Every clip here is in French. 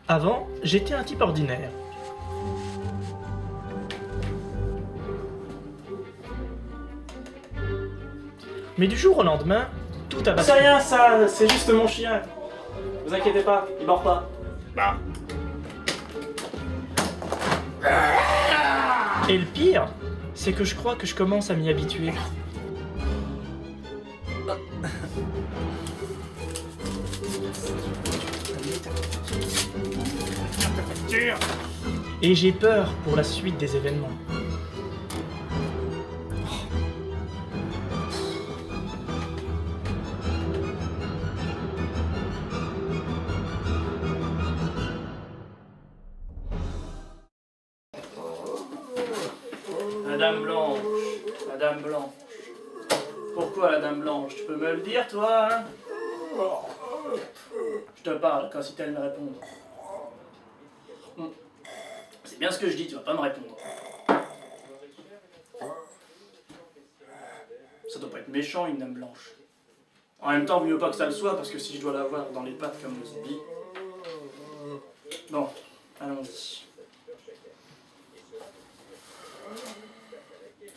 Avant, j'étais un type ordinaire. Mais du jour au lendemain, tout a C'est basculé. rien ça, c'est juste mon chien. Vous inquiétez pas, il mord pas. Et le pire, c'est que je crois que je commence à m'y habituer. Et j'ai peur pour la suite des événements. Madame Blanche, Madame Blanche. Pourquoi la Dame Blanche? Tu peux me le dire toi hein? Je te parle, quand si t'allais me répondre. C'est bien ce que je dis, tu vas pas me répondre. Ça doit pas être méchant une Dame Blanche. En même temps, mieux pas que ça le soit, parce que si je dois l'avoir dans les pattes comme le zombie... Bon, allons-y.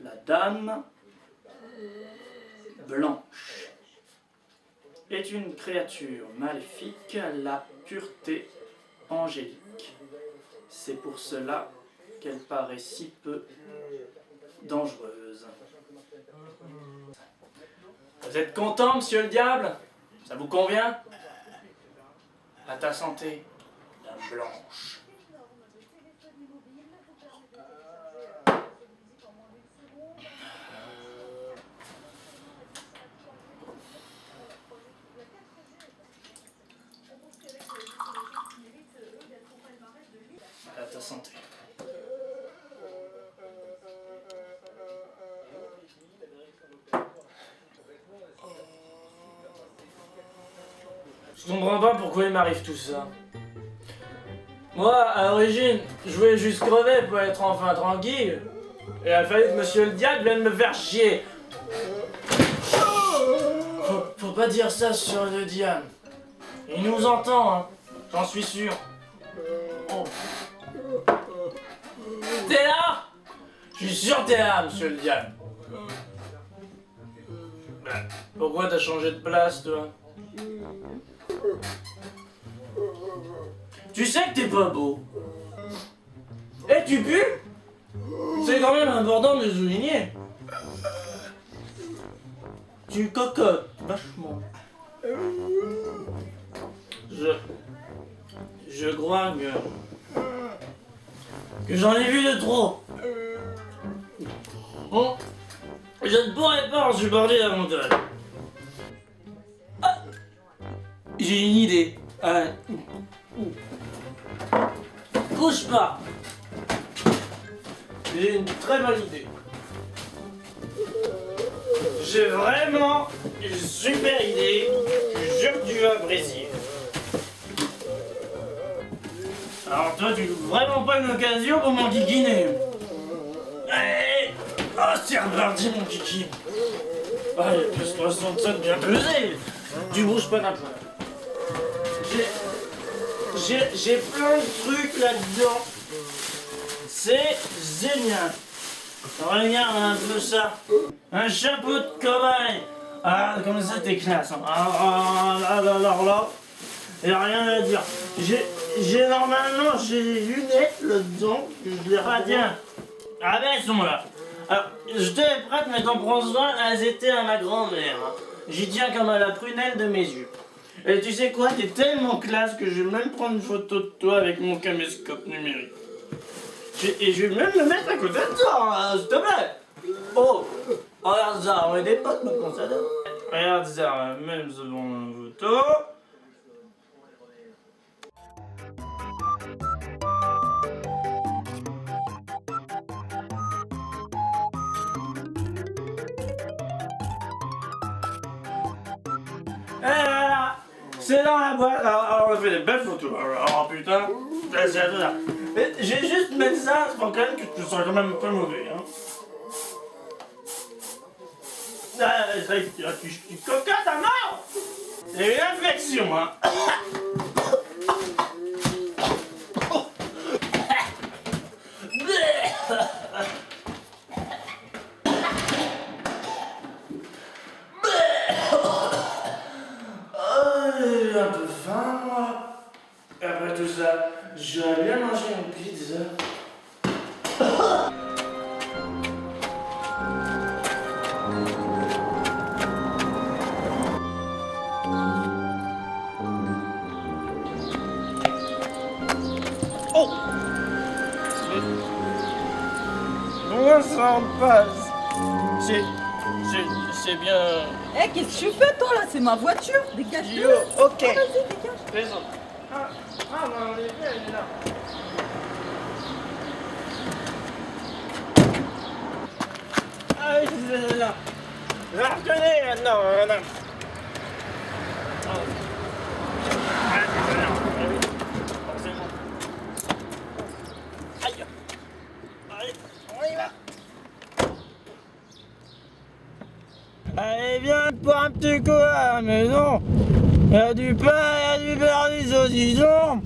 La Dame Blanche est une créature maléfique à la pureté angélique. C'est pour cela qu'elle paraît si peu dangereuse. Vous êtes content, monsieur le diable? Ça vous convient? À ta santé, Dame Blanche. À ta santé. Je comprends pas pourquoi il m'arrive tout ça. Moi, à l'origine, je voulais juste crever pour être enfin tranquille. Et il a fallu que monsieur le diable vienne me faire chier. Faut pas dire ça sur le diable. Il nous entend, hein. J'en suis sûr. Oh. T'es là? Je suis sûr que t'es là, monsieur le diable. Pourquoi t'as changé de place, toi? Tu sais que t'es pas beau. Et tu pues? C'est quand même important de le souligner. Tu cocottes vachement. Je crois que j'en ai vu de trop. Bon, je ne pourrais pas en supporter davantage. Ah, j'ai une idée. Couche pas. J'ai une très bonne idée. J'ai vraiment une super idée. Je jure que tu vas apprécier. Alors toi, tu loues vraiment pas une occasion pour m'enquiquiner. Allez. Oh, c'est reparti mon kiki. Allez, plus 67 bien pesé. Tu bouges pas d'un point. J'ai plein de trucs là-dedans. C'est génial. Regarde un peu ça. Un chapeau de cobaye. Ah, comme ça t'es classe. Hein. Alors là, y'a rien à dire. J'ai normalement des lunettes là-dedans que je les retiens. Ah ben elles sont là. Alors, je te les prête, mais t'en prends soin, elles étaient à ma grand-mère. Hein. J'y tiens comme à la prunelle de mes yeux. Et tu sais quoi, t'es tellement classe que je vais même prendre une photo de toi avec mon caméscope numérique. Et je vais même le mettre à côté de toi, hein, s'il te plaît. Oh, regarde ça, on est des potes maintenant, ça donne. Regarde ça, même devant la photo. Et voilà, c'est dans la boîte. Alors on a fait des belles photos. Oh putain, c'est à toi. J'ai juste mettre ça pour quand même que tu sois quand même un peu mauvais. Hein. Tu cocottes à mort. C'est une infection, hein. ça. J'aurais bien mangé une pizza. Oh! Comment ça en passe? C'est bien. Eh, qu'est-ce que tu fais toi là? C'est ma voiture, dégage-le. Yo, ok. Vas-y, dégage. Raison. Ah, mais en effet, elle est là. Ah oui, c'est là. Je la reconnais maintenant, madame. Ah, c'est là. Ah oui, forcément. Aïe. Allez, on y va. Allez, viens pour un petit coup à la maison. Il y a du pain, il y a du beurre, du saucisson.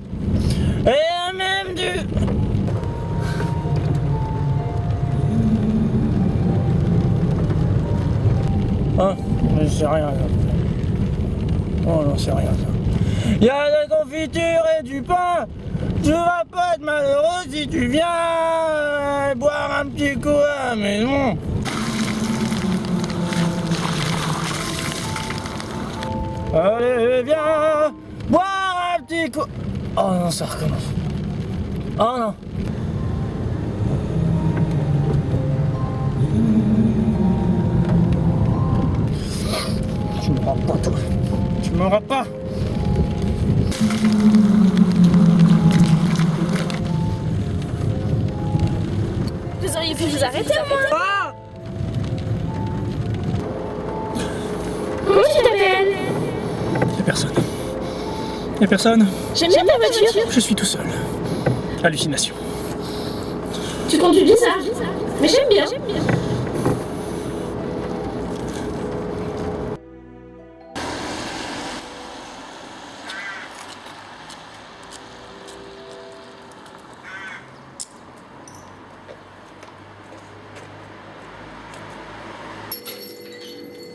Et il y a même du... Ah, mais c'est rien ça. Oh non, c'est rien ça. Il y a de la confiture et du pain. Tu vas pas être malheureux si tu viens boire un petit coup à la maison. Allez, viens boire un petit coup. Oh non, ça recommence. Oh non. Tu me rends pas, toi. Tu me rends pas. Vous auriez pu vous arrêter au moins. Ah! Comment tu t'appelles? Y'a personne. Y'a personne. J'aime bien ta voiture. Je suis tout seul. Hallucination. Tu conduis bizarre. Mais j'aime bien.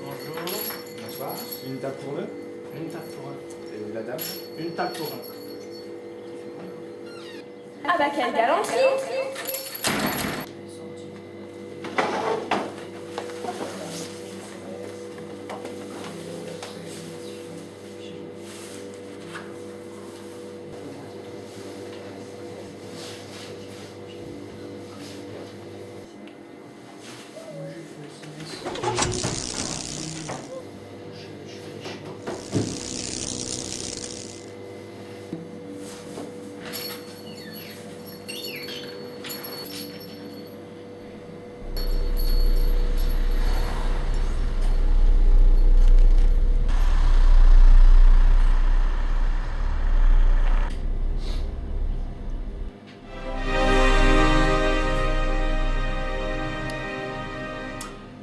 Bonjour. Bonsoir. Une table pour deux. Une table pour un. Et la dame. Une table pour un. Ah bah quelle galanterie.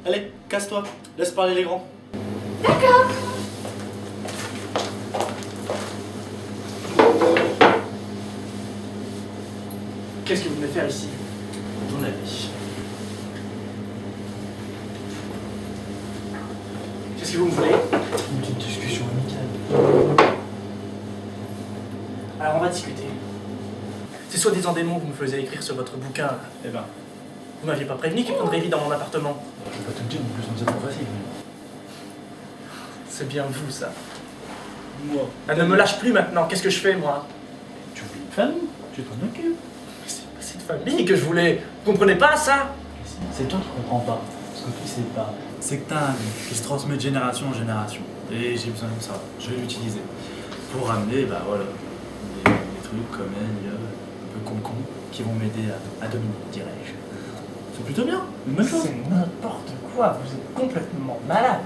Allez, casse-toi. Laisse parler les grands. D'accord. Qu'est-ce que vous venez faire ici? Ton avis. Qu'est-ce que vous me voulez? Une petite discussion amicale. Alors on va discuter. Ces soi-disant démons que vous me faisiez écrire sur votre bouquin, là. Eh ben, Vous m'aviez pas prévenu qu'ils prendraient vie dans mon appartement. je vais pas te le dire, en plus on dirait pas facile. C'est bien vous, ça. Moi. Ah, ne me lâche plus maintenant. Qu'est-ce que je fais, moi? Tu oublies une famille, tu t'en occupes. Mais c'est pas cette famille que je voulais. Vous comprenez pas ça? C'est toi qui comprends pas. Ce que tu sais pas, c'est que t'as un nom qui se transmet de génération en génération. Et j'ai besoin de ça. Je vais l'utiliser. Pour ramener, bah voilà, des trucs comme elle, un peu con qui vont m'aider à dominer, dirais-je. C'est plutôt bien, une bonne chose. C'est n'importe quoi. Vous êtes complètement malade.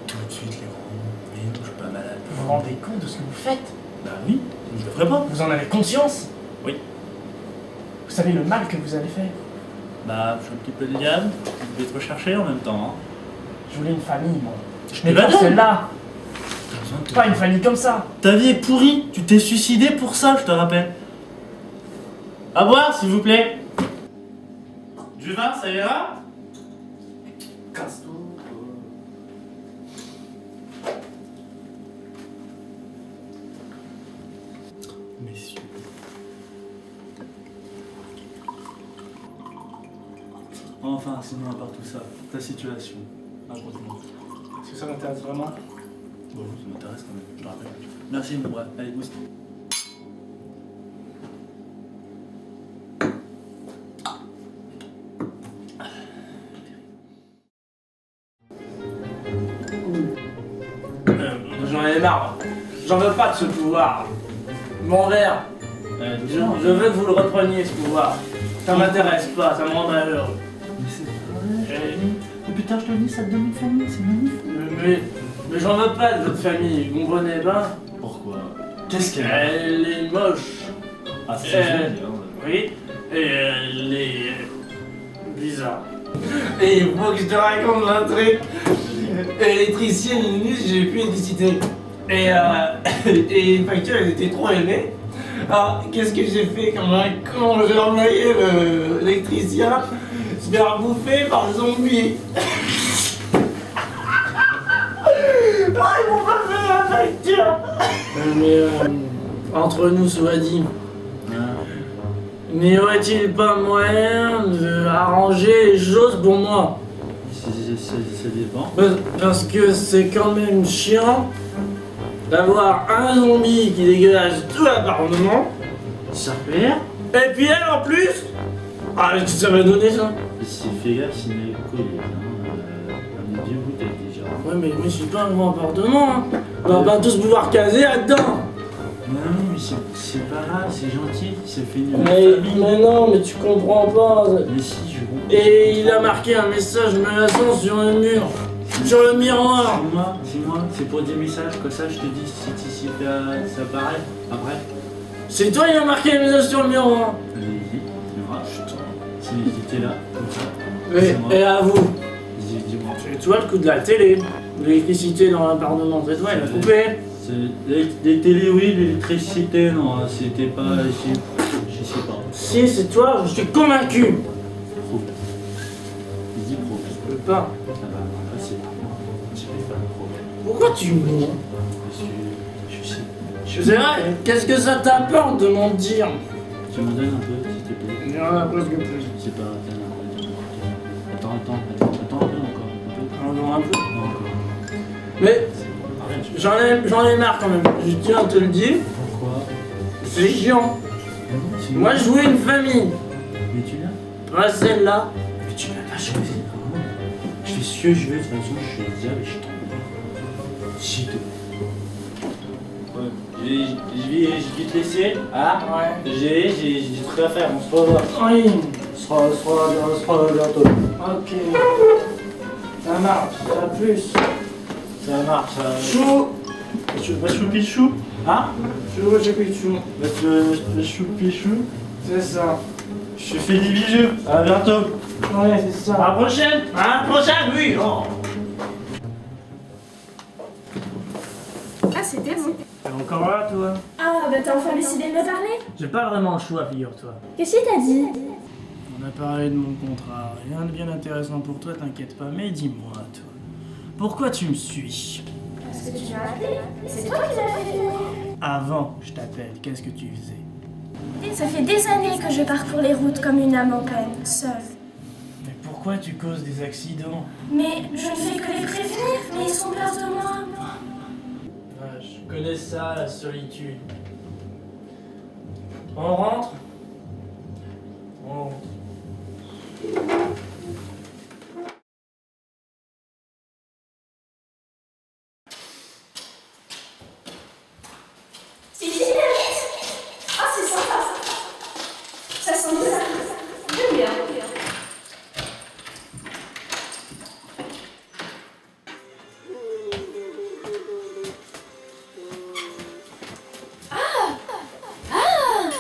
Tout de suite, les grands. Mais non, je suis pas malade. Vous vous rendez compte de ce que vous faites? Bah oui, je le ferai pas. Vous en avez conscience? Oui. Vous savez le mal que vous allez faire? Bah, je suis un petit peu le diable. Je vais te rechercher en même temps. Hein. Je voulais une famille, moi. Je Mais te la pas donne. celle-là. T'as besoin de Pas une famille comme ça. Ta vie est pourrie, tu t'es suicidé pour ça, je te rappelle. À boire, s'il vous plaît. Du vin, ça ira? Casse-toi. Enfin, sinon, à part tout ça, ta situation, raconte-moi. Est-ce que ça m'intéresse vraiment? Bon, ça m'intéresse quand même, je le rappelle. Merci, mon bras. Allez, boost. J'en ai marre. J'en veux pas de ce pouvoir. Mon verre. Je veux que vous le repreniez ce pouvoir. Ça m'intéresse pas, ça me rendrait heureux. Mais c'est vrai. Oh putain, je te le dis, ça te donne une famille, c'est magnifique. Mais j'en veux pas de votre famille, vous comprenez pas? Pourquoi? Qu'est-ce qu'elle a? Elle est moche. Ah, c'est génial. Oui, et elle est bizarre. Et il faut que je te raconte un truc. Électricienne, j'ai pu électricité. Et une facture, elle était trop élevée. Alors, qu'est-ce que j'ai fait comme un con? J'ai envoyé l'électricien se faire bouffer par le zombie. Ah, ils m'ont pas fait la facture. Mais entre nous soit dit, n'y aurait-il pas moyen d'arranger les choses pour moi? Ça dépend. Parce que c'est quand même chiant d'avoir un zombie qui dégage tout l'appartement, ça perd, et puis elle en plus. Ah, qu'est-ce que ça va donner ça? Fais gaffe, sinon il est bien. On est vieux bouteille déjà. Ouais, mais c'est pas un grand appartement, hein. On va pas tous pouvoir caser là-dedans. Non, mais c'est pas grave, c'est gentil, ça fait une Mais non, mais tu comprends pas. Mais si, je comprends. Et il a marqué un message menaçant sur le mur. Sur le miroir. C'est moi, c'est pour des messages, comme ça je te dis si ça apparaît après. C'est toi qui a marqué le message sur le miroir. Allez-y, tu verras. C'était là, comme ça. C'est moi. Et à vous. Dis-moi. C'est toi le coup de la télé. L'électricité dans l'appartement, c'est toi, il a coupé. Les télés, oui, l'électricité, non, c'était pas. Je sais pas. Si, c'est toi, je suis convaincu. Pro. Dis pro. Je peux pas. Ah bah, là, c'est pas moi. Je vais pas le problème. Pourquoi tu mens? Parce que je sais. C'est vrai, qu'est-ce que ça t'apporte de mentir? Tu m'en donnes un peu, s'il te plaît. Il y en a presque plus. C'est pas. Attends un peu encore. Un peu. Non, encore. Mais C'est bon, arrête. j'en ai marre quand même. Je tiens à te le dire. Pourquoi? C'est chiant. C'est Moi, je voulais une famille. Mais tu l'as? Pas celle-là. Mais tu l'as pas choisi. Hein. Je fais ce que je veux, de toute façon, je suis le diable et je tombe. Si te. Ouais, je vais te laisser. Ah Ouais. J'ai des trucs à faire, on se revoit. Oui. On se fera bientôt. Ok. Ça marche, ça plus. Ça marche. Chou. Choupichou. Hein? Chou, j'ai plus de chou. Choupichou. C'est ça. Je te fais des bisous. À bientôt. Ouais, c'est ça. À la prochaine. À la prochaine, oui. Oh. Ah, c'était bon. T'es encore là, toi? Ah, bah t'as enfin décidé de me parler? J'ai pas vraiment le choix, figure-toi. Qu'est-ce qu'il t'a dit? On a parlé de mon contrat. Rien de bien intéressant pour toi, t'inquiète pas. Mais dis-moi, toi. Pourquoi tu me suis? Parce que tu m'as appelé. C'est toi qui l'as fait venir. Avant, je t'appelle. Qu'est-ce que tu faisais? Ça fait des années que je parcours les routes comme une âme en peine, seule. Mais pourquoi tu causes des accidents? Mais je ne fais que les prévenir, mais ils ont peur de moi. Je connais ça, la solitude. On rentre? On rentre. C'est dynamite. Ah, c'est sympa. Ça sent bon. J'aime bien.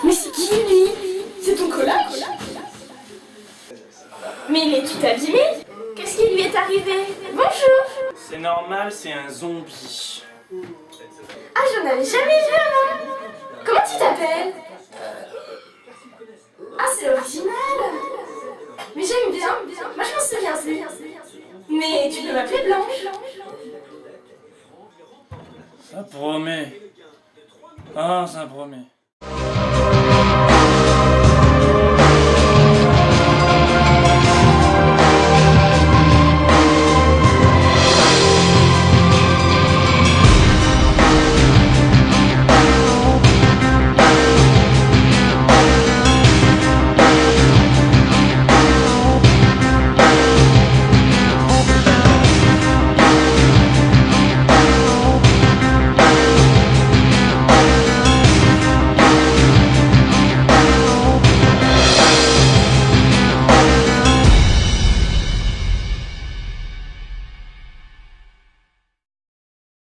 Mais c'est qui lui? C'est ton coloc? Mais il est tout abîmé. Qu'est-ce qui lui est arrivé? Bonjour. C'est normal, c'est un zombie. Ah, j'en avais jamais vu avant. Comment tu t'appelles? Ah, c'est original. Mais j'aime bien. Moi, je m'en souviens plus. Mais tu peux m'appeler Blanche. Ça promet. Ah, ça promet.